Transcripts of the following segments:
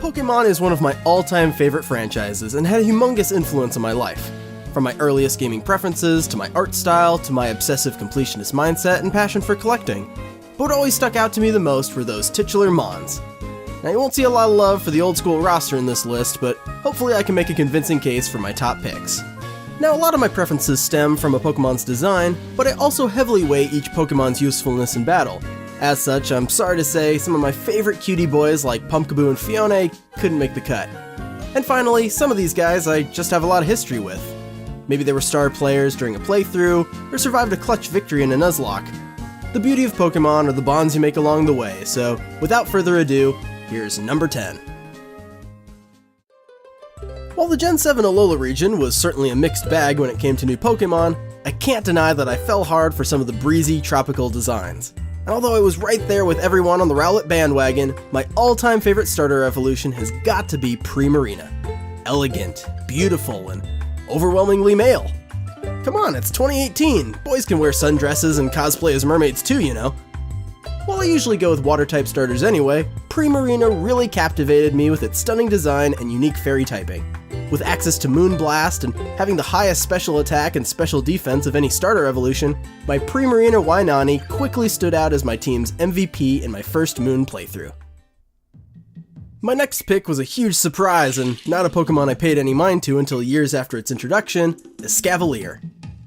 Pokemon is one of my all-time favorite franchises and had a humongous influence on my life. From my earliest gaming preferences, to my art style, to my obsessive completionist mindset and passion for collecting. But what always stuck out to me the most were those titular Mons. Now you won't see a lot of love for the old school roster in this list, but hopefully I can make a convincing case for my top picks. Now a lot of my preferences stem from a Pokemon's design, but I also heavily weigh each Pokemon's usefulness in battle. As such, I'm sorry to say, some of my favorite cutie boys like Pumpkaboo and Fione couldn't make the cut. And finally, some of these guys I just have a lot of history with. Maybe they were star players during a playthrough, or survived a clutch victory in a Nuzlocke. The beauty of Pokemon are the bonds you make along the way, so without further ado, here's number 10. While the Gen 7 Alola region was certainly a mixed bag when it came to new Pokemon, I can't deny that I fell hard for some of the breezy, tropical designs. And although I was right there with everyone on the Rowlet bandwagon, my all-time favorite starter evolution has got to be Primarina. Elegant, beautiful, and overwhelmingly male. Come on, it's 2018, boys can wear sundresses and cosplay as mermaids too, you know. While I usually go with water-type starters anyway, Primarina really captivated me with its stunning design and unique fairy typing. With access to Moonblast and having the highest special attack and special defense of any starter evolution, my Primarina Wainani quickly stood out as my team's MVP in my first Moon playthrough. My next pick was a huge surprise and not a Pokemon I paid any mind to until years after its introduction, the Escavalier.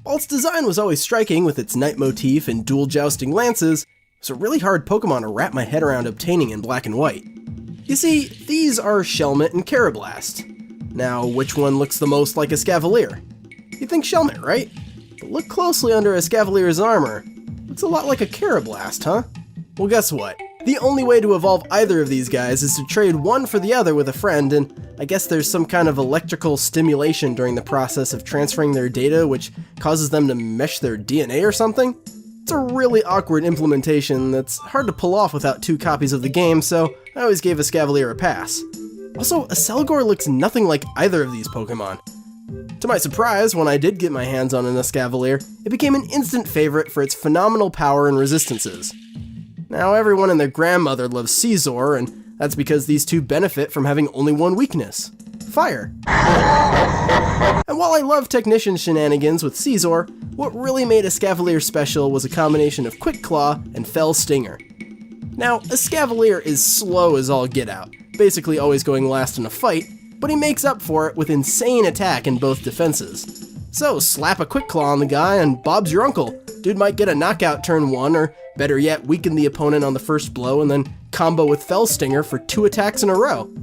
While its design was always striking with its knight motif and dual jousting lances, it was a really hard Pokemon to wrap my head around obtaining in black and white. You see, these are Shelmet and Karrablast. Now, which one looks the most like Escavalier? You'd think Shelmet, right? But look closely under Escavalier's armor. Looks a lot like a Karrablast, huh? Well, guess what? The only way to evolve either of these guys is to trade one for the other with a friend, and I guess there's some kind of electrical stimulation during the process of transferring their data which causes them to mesh their DNA or something? It's a really awkward implementation that's hard to pull off without 2 copies of the game, so I always gave Escavalier a pass. Also, Accelgor looks nothing like either of these Pokemon. To my surprise, when I did get my hands on an Escavalier, it became an instant favorite for its phenomenal power and resistances. Now everyone and their grandmother loves Scizor, and that's because these two benefit from having only one weakness: fire. And while I love Technician shenanigans with Scizor, what really made Escavalier special was a combination of Quick Claw and Fell Stinger. Now, Escavalier is slow as all get out, basically always going last in a fight, but he makes up for it with insane attack in both defenses. So slap a Quick Claw on the guy and Bob's your uncle. Dude might get a knockout turn 1, or better yet, weaken the opponent on the first blow and then combo with Fell Stinger for 2 attacks in a row.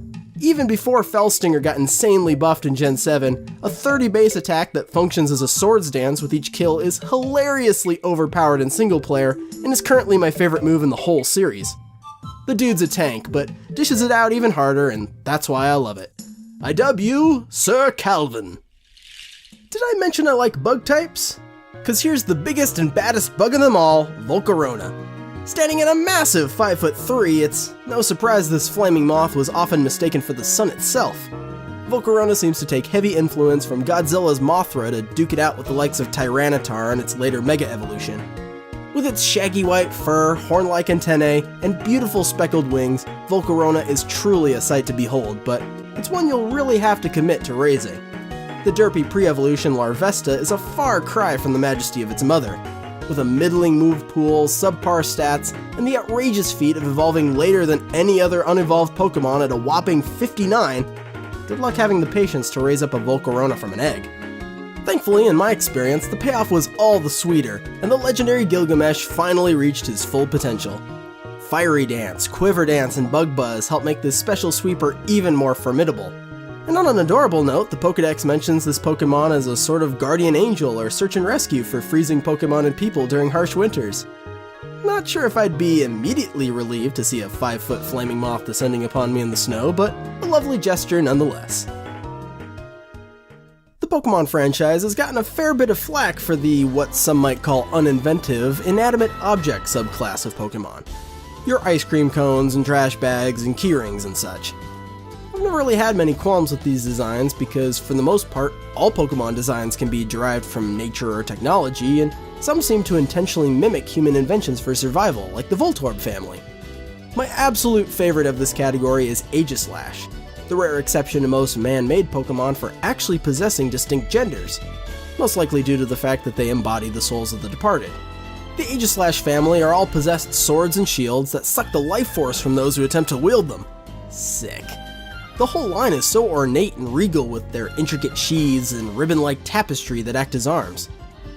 Even before Fell Stinger got insanely buffed in Gen 7, a 30 base attack that functions as a swords dance with each kill is hilariously overpowered in single player and is currently my favorite move in the whole series. The dude's a tank, but dishes it out even harder, and that's why I love it. I dub you Sir Calvin. Did I mention I like bug types? Cause here's the biggest and baddest bug of them all, Volcarona. Standing at a massive 5'3", it's no surprise this flaming moth was often mistaken for the sun itself. Volcarona seems to take heavy influence from Godzilla's Mothra to duke it out with the likes of Tyranitar in its later Mega Evolution. With its shaggy white fur, horn-like antennae, and beautiful speckled wings, Volcarona is truly a sight to behold, but it's one you'll really have to commit to raising. The derpy pre-evolution Larvesta is a far cry from the majesty of its mother. With a middling move pool, subpar stats, and the outrageous feat of evolving later than any other unevolved Pokemon at a whopping 59, good luck having the patience to raise up a Volcarona from an egg. Thankfully, in my experience, the payoff was all the sweeter, and the legendary Gilgamesh finally reached his full potential. Fiery Dance, Quiver Dance, and Bug Buzz help make this special sweeper even more formidable. And on an adorable note, the Pokedex mentions this Pokemon as a sort of guardian angel or search and rescue for freezing Pokemon and people during harsh winters. Not sure if I'd be immediately relieved to see a 5-foot flaming moth descending upon me in the snow, but a lovely gesture nonetheless. The Pokemon franchise has gotten a fair bit of flack for the, what some might call uninventive, inanimate object subclass of Pokemon. Your ice cream cones and trash bags and keyrings and such. I've never really had many qualms with these designs because, for the most part, all Pokemon designs can be derived from nature or technology, and some seem to intentionally mimic human inventions for survival, like the Voltorb family. My absolute favorite of this category is Aegislash. the rare exception to most man-made Pokemon for actually possessing distinct genders, most likely due to the fact that they embody the souls of the departed. The Aegislash family are all possessed swords and shields that suck the life force from those who attempt to wield them. Sick. The whole line is so ornate and regal with their intricate sheaths and ribbon-like tapestry that act as arms.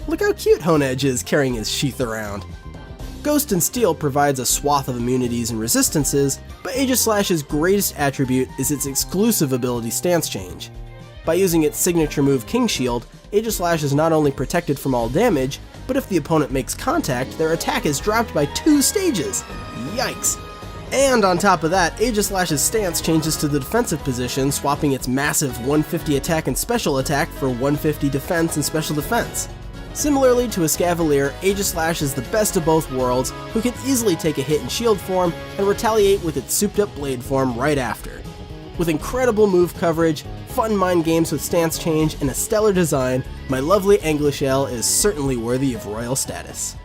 Look how cute Honedge is carrying his sheath around. Ghost and Steel provides a swath of immunities and resistances, but Aegislash's greatest attribute is its exclusive ability Stance Change. By using its signature move King Shield, Aegislash is not only protected from all damage, but if the opponent makes contact, their attack is dropped by 2 stages. Yikes! And on top of that, Aegislash's stance changes to the defensive position, swapping its massive 150 attack and special attack for 150 defense and special defense. Similarly to Escavalier, Aegislash is the best of both worlds, who can easily take a hit in shield form and retaliate with its souped up blade form right after. With incredible move coverage, fun mind games with stance change, and a stellar design, my lovely Anglichelle is certainly worthy of royal status.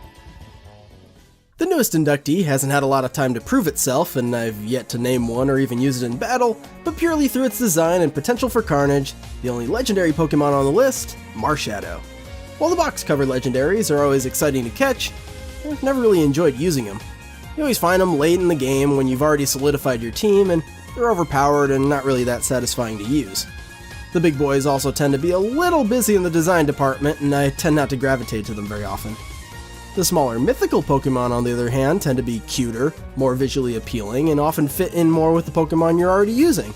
The newest inductee hasn't had a lot of time to prove itself, and I've yet to name one or even use it in battle, but purely through its design and potential for carnage, the only legendary Pokemon on the list, Marshadow. While the box-cover legendaries are always exciting to catch, I've never really enjoyed using them. You always find them late in the game when you've already solidified your team, and they're overpowered and not really that satisfying to use. The big boys also tend to be a little busy in the design department, and I tend not to gravitate to them very often. The smaller mythical Pokemon, on the other hand, tend to be cuter, more visually appealing, and often fit in more with the Pokemon you're already using.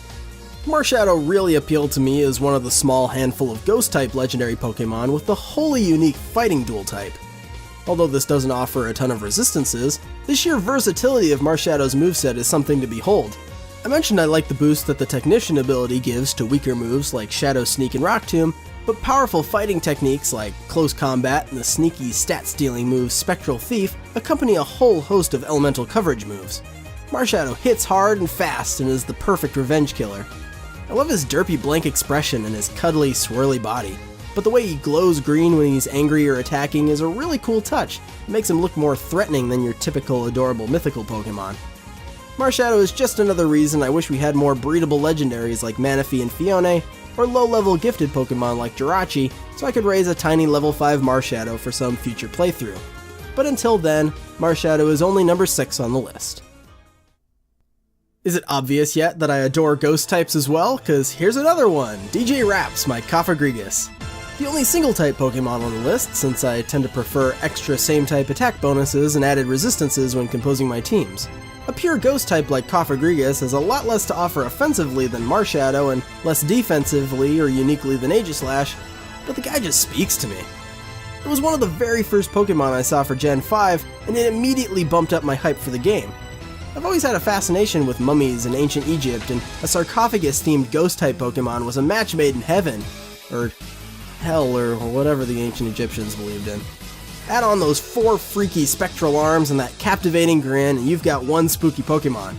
Marshadow really appealed to me as one of the small handful of Ghost-type legendary Pokemon with the wholly unique Fighting Dual type. Although this doesn't offer a ton of resistances, the sheer versatility of Marshadow's moveset is something to behold. I mentioned I like the boost that the Technician ability gives to weaker moves like Shadow Sneak and Rock Tomb, but powerful fighting techniques like Close Combat and the sneaky stat-stealing move Spectral Thief accompany a whole host of elemental coverage moves. Marshadow hits hard and fast and is the perfect revenge killer. I love his derpy blank expression and his cuddly, swirly body, but the way he glows green when he's angry or attacking is a really cool touch. It makes him look more threatening than your typical adorable mythical Pokemon. Marshadow is just another reason I wish we had more breedable legendaries like Manaphy and Fione, or low-level gifted Pokemon like Jirachi, so I could raise a tiny level 5 Marshadow for some future playthrough. But until then, Marshadow is only number 6 on the list. Is it obvious yet that I adore ghost types as well? Cause here's another one, DJ Raps, my Cofagrigus. The only single-type Pokemon on the list, since I tend to prefer extra same-type attack bonuses and added resistances when composing my teams. A pure ghost type like Cofagrigus has a lot less to offer offensively than Marshadow and less defensively or uniquely than Aegislash, but the guy just speaks to me. It was one of the very first Pokemon I saw for Gen 5, and it immediately bumped up my hype for the game. I've always had a fascination with mummies in ancient Egypt, and a sarcophagus-themed ghost-type Pokemon was a match made in heaven, or hell, or whatever the ancient Egyptians believed in. Add on those 4 freaky spectral arms and that captivating grin, and you've got one spooky Pokemon.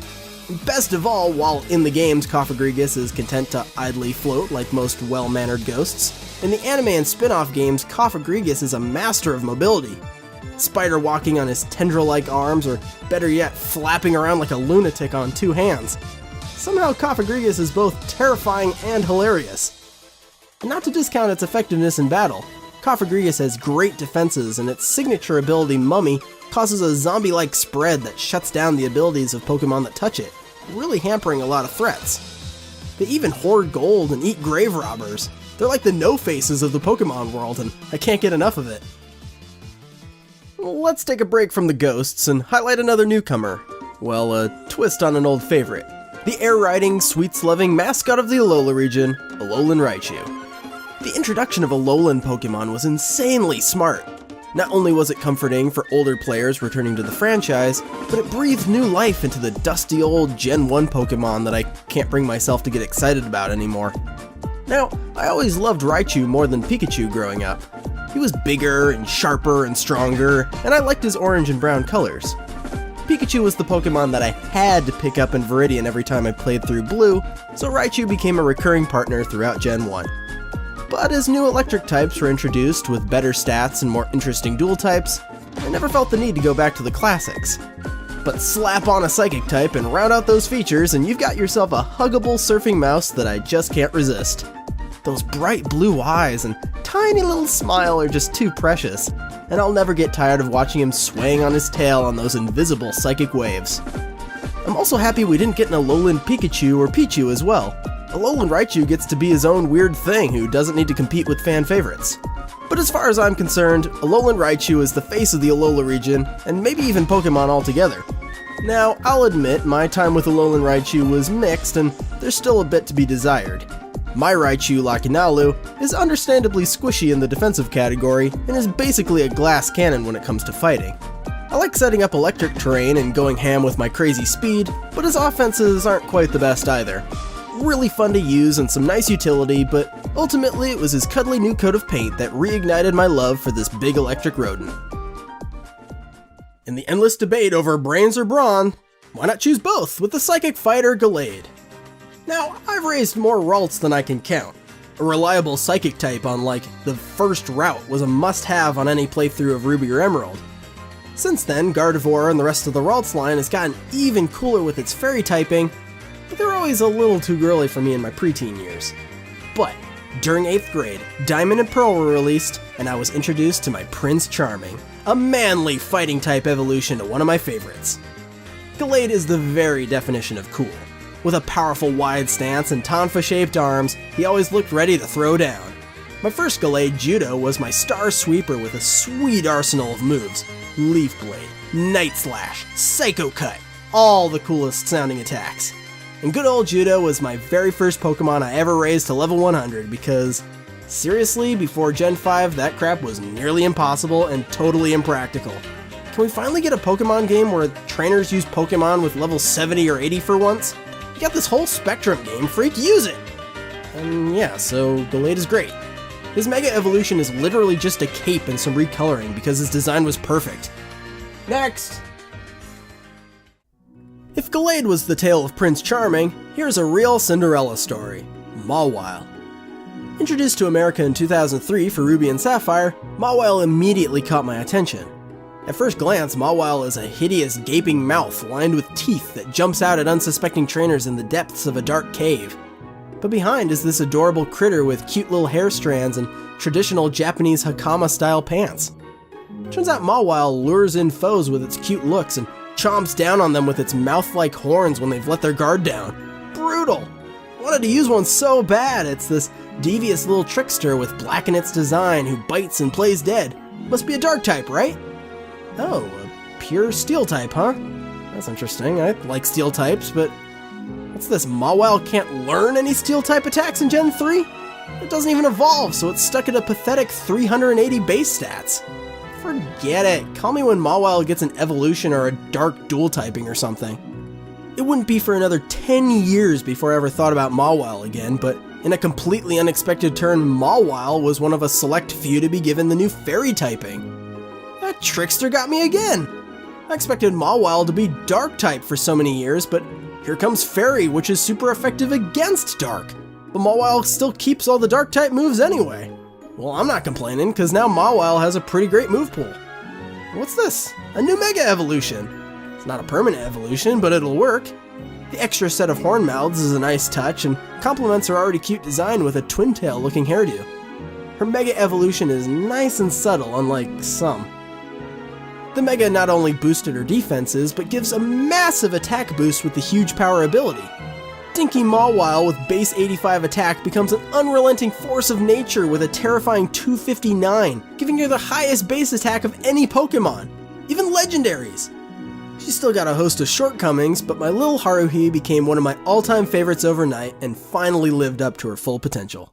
And best of all, while in the games Cofagrigus is content to idly float like most well-mannered ghosts, in the anime and spin-off games Cofagrigus is a master of mobility. Spider walking on his tendril-like arms, or better yet, flapping around like a lunatic on 2 hands. Somehow Cofagrigus is both terrifying and hilarious. And not to discount its effectiveness in battle, Cofagrigus has great defenses, and its signature ability Mummy causes a zombie-like spread that shuts down the abilities of Pokemon that touch it, really hampering a lot of threats. They even hoard gold and eat grave robbers. They're like the no-faces of the Pokemon world, and I can't get enough of it. Let's take a break from the ghosts and highlight another newcomer. Well, a twist on an old favorite. The air-riding, sweets-loving mascot of the Alola region, Alolan Raichu. The introduction of Alolan Pokemon was insanely smart. Not only was it comforting for older players returning to the franchise, but it breathed new life into the dusty old Gen 1 Pokemon that I can't bring myself to get excited about anymore. Now, I always loved Raichu more than Pikachu growing up. He was bigger and sharper and stronger, and I liked his orange and brown colors. Pikachu was the Pokemon that I had to pick up in Viridian every time I played through Blue, so Raichu became a recurring partner throughout Gen 1. But as new electric types were introduced with better stats and more interesting dual types, I never felt the need to go back to the classics. But slap on a Psychic type and round out those features and you've got yourself a huggable surfing mouse that I just can't resist. Those bright blue eyes and tiny little smile are just too precious, and I'll never get tired of watching him swaying on his tail on those invisible psychic waves. I'm also happy we didn't get an Alolan Pikachu or Pichu as well. Alolan Raichu gets to be his own weird thing who doesn't need to compete with fan favorites. But as far as I'm concerned, Alolan Raichu is the face of the Alola region, and maybe even Pokemon altogether. Now, I'll admit my time with Alolan Raichu was mixed and there's still a bit to be desired. My Raichu, Lakinalu, is understandably squishy in the defensive category and is basically a glass cannon when it comes to fighting. I like setting up electric terrain and going ham with my crazy speed, but his offenses aren't quite the best either. Really fun to use and some nice utility, but ultimately it was his cuddly new coat of paint that reignited my love for this big electric rodent. In the endless debate over brains or brawn, why not choose both with the Psychic Fighter Gallade? Now, I've raised more Ralts than I can count. A reliable Psychic type on like the first route was a must-have on any playthrough of Ruby or Emerald. Since then, Gardevoir and the rest of the Ralts line has gotten even cooler with its Fairy typing, but they're always a little too girly for me in my preteen years. But during 8th grade, Diamond and Pearl were released, and I was introduced to my Prince Charming, a manly fighting type evolution to one of my favorites. Gallade is the very definition of cool. With a powerful wide stance and tonfa-shaped arms, he always looked ready to throw down. My first Gallade, Judo, was my star sweeper with a sweet arsenal of moves. Leaf Blade, Night Slash, Psycho Cut, all the coolest sounding attacks. And good old Judo was my very first Pokemon I ever raised to level 100 because, seriously, before Gen 5 that crap was nearly impossible and totally impractical. Can we finally get a Pokemon game where trainers use Pokemon with level 70 or 80 for once? You got this whole Spectrum game, freak, use it! And yeah, so Gallade is great. His Mega Evolution is literally just a cape and some recoloring because his design was perfect. Next! If Gallade was the tale of Prince Charming, here's a real Cinderella story. Mawile. Introduced to America in 2003 for Ruby and Sapphire, Mawile immediately caught my attention. At first glance, Mawile is a hideous gaping mouth lined with teeth that jumps out at unsuspecting trainers in the depths of a dark cave. But behind is this adorable critter with cute little hair strands and traditional Japanese Hakama-style pants. Turns out Mawile lures in foes with its cute looks and chomps down on them with its mouth-like horns when they've let their guard down. Brutal! I wanted to use one so bad. It's this devious little trickster with black in its design who bites and plays dead. Must be a dark type, right? Oh, a pure steel type, huh? That's interesting. I like steel types, but what's this? Mawile can't learn any steel type attacks in Gen 3? It doesn't even evolve, so it's stuck at a pathetic 380 base stats. Forget it. Call me when Mawile gets an evolution or a dark dual typing or something. It wouldn't be for another 10 years before I ever thought about Mawile again, but in a completely unexpected turn, Mawile was one of a select few to be given the new Fairy typing. That trickster got me again! I expected Mawile to be Dark type for so many years, but here comes Fairy, which is super effective against Dark. But Mawile still keeps all the Dark type moves anyway. Well, I'm not complaining, because now Mawile has a pretty great move pool. What's this? A new Mega Evolution! It's not a permanent evolution, but it'll work. The extra set of horn mouths is a nice touch, and complements her already cute design with a twin tail looking hairdo. Her Mega Evolution is nice and subtle, unlike some. The Mega not only boosted her defenses, but gives a massive attack boost with the huge power ability. Dinky Mawile with base 85 attack becomes an unrelenting force of nature with a terrifying 259, giving her the highest base attack of any Pokemon, even legendaries. She's still got a host of shortcomings, but my little Haruhi became one of my all-time favorites overnight and finally lived up to her full potential.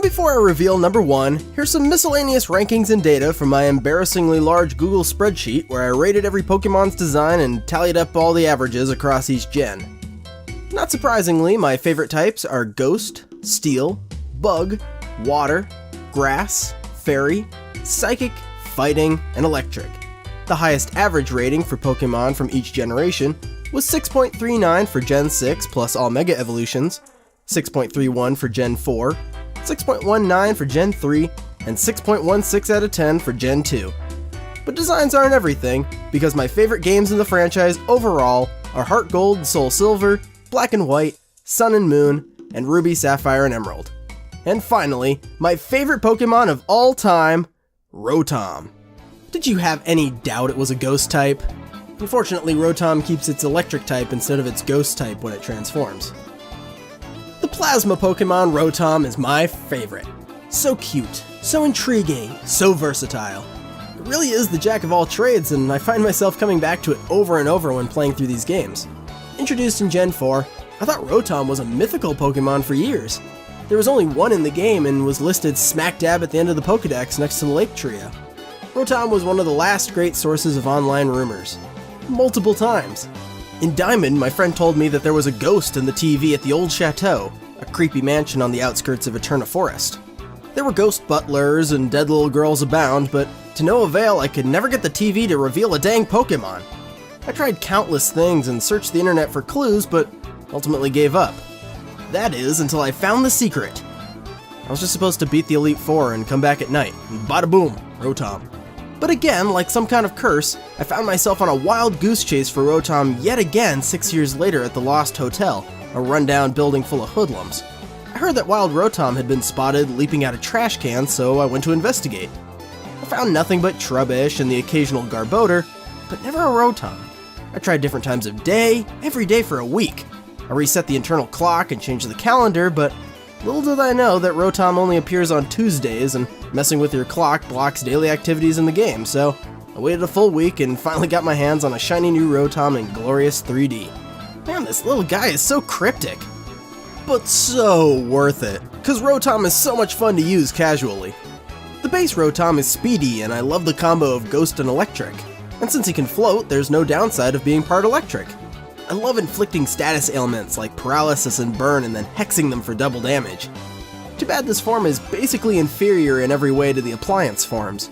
Before I reveal number 1, here's some miscellaneous rankings and data from my embarrassingly large Google spreadsheet where I rated every Pokemon's design and tallied up all the averages across each gen. Not surprisingly, my favorite types are Ghost, Steel, Bug, Water, Grass, Fairy, Psychic, Fighting, and Electric. The highest average rating for Pokemon from each generation was 6.39 for Gen 6 plus all Mega Evolutions, 6.31 for Gen 4, 6.19 for Gen 3, and 6.16 out of 10 for Gen 2. But designs aren't everything, because my favorite games in the franchise overall are Heart Gold, Soul Silver, Black and White, Sun and Moon, and Ruby, Sapphire, and Emerald. And finally, my favorite Pokemon of all time, Rotom. Did you have any doubt it was a ghost type? Unfortunately, Rotom keeps its electric type instead of its ghost type when it transforms. The Plasma Pokemon Rotom is my favorite. So cute, so intriguing, so versatile. It really is the jack of all trades, and I find myself coming back to it over and over when playing through these games. Introduced in Gen 4, I thought Rotom was a mythical Pokemon for years. There was only one in the game and was listed smack dab at the end of the Pokedex next to the Lake Trio. Rotom was one of the last great sources of online rumors. Multiple times. In Diamond, my friend told me that there was a ghost in the TV at the old chateau, a creepy mansion on the outskirts of Eterna Forest. There were ghost butlers and dead little girls abound, but to no avail, I could never get the TV to reveal a dang Pokemon. I tried countless things and searched the internet for clues, but ultimately gave up. That is, until I found the secret. I was just supposed to beat the Elite Four and come back at night, and bada boom, Rotom. But again, like some kind of curse, I found myself on a wild goose chase for Rotom yet again 6 years later at the Lost Hotel, a rundown building full of hoodlums. I heard that wild Rotom had been spotted leaping out of trash cans, so I went to investigate. I found nothing but Trubbish and the occasional Garbodor, but never a Rotom. I tried different times of day, every day for a week. I reset the internal clock and changed the calendar, but little did I know that Rotom only appears on Tuesdays, and messing with your clock blocks daily activities in the game, so I waited a full week and finally got my hands on a shiny new Rotom in glorious 3D. Man, this little guy is so cryptic. But so worth it, cause Rotom is so much fun to use casually. The base Rotom is speedy, and I love the combo of Ghost and Electric. And since he can float, there's no downside of being part electric. I love inflicting status ailments like paralysis and burn and then hexing them for double damage. Too bad this form is basically inferior in every way to the appliance forms.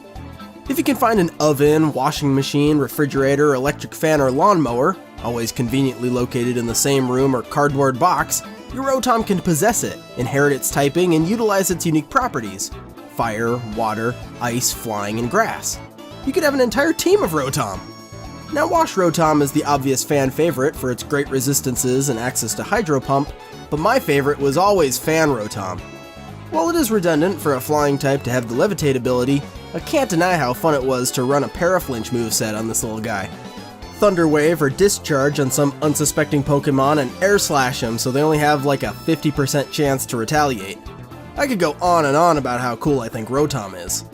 If you can find an oven, washing machine, refrigerator, electric fan, or lawnmower, always conveniently located in the same room or cardboard box, your Rotom can possess it, inherit its typing, and utilize its unique properties: fire, water, ice, flying, and grass. You could have an entire team of Rotom! Now, Wash Rotom is the obvious fan favorite for its great resistances and access to Hydro Pump, but my favorite was always Fan Rotom. While it is redundant for a flying type to have the Levitate ability, I can't deny how fun it was to run a Paraflinch moveset on this little guy. Thunder Wave or Discharge on some unsuspecting Pokemon and Air Slash them so they only have like a 50% chance to retaliate. I could go on and on about how cool I think Rotom is.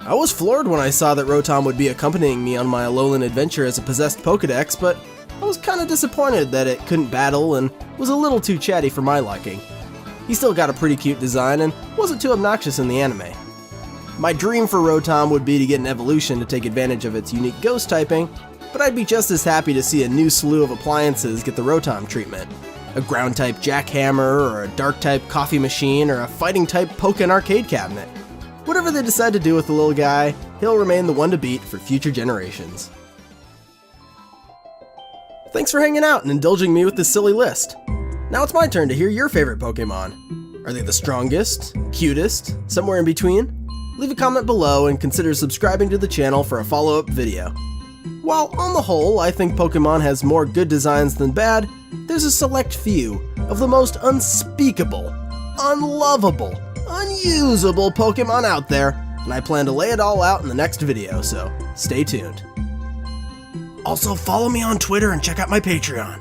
I was floored when I saw that Rotom would be accompanying me on my Alolan adventure as a possessed Pokedex, but I was kinda disappointed that it couldn't battle and was a little too chatty for my liking. He still got a pretty cute design and wasn't too obnoxious in the anime. My dream for Rotom would be to get an evolution to take advantage of its unique ghost typing, but I'd be just as happy to see a new slew of appliances get the Rotom treatment. A ground-type jackhammer, or a dark-type coffee machine, or a fighting-type Pokken arcade cabinet. Whatever they decide to do with the little guy, he'll remain the one to beat for future generations. Thanks for hanging out and indulging me with this silly list. Now it's my turn to hear your favorite Pokemon. Are they the strongest, cutest, somewhere in between? Leave a comment below and consider subscribing to the channel for a follow-up video. While on the whole, I think Pokemon has more good designs than bad, there's a select few of the most unspeakable, unlovable, unusable Pokemon out there, and I plan to lay it all out in the next video, so stay tuned. Also, follow me on Twitter and check out my Patreon.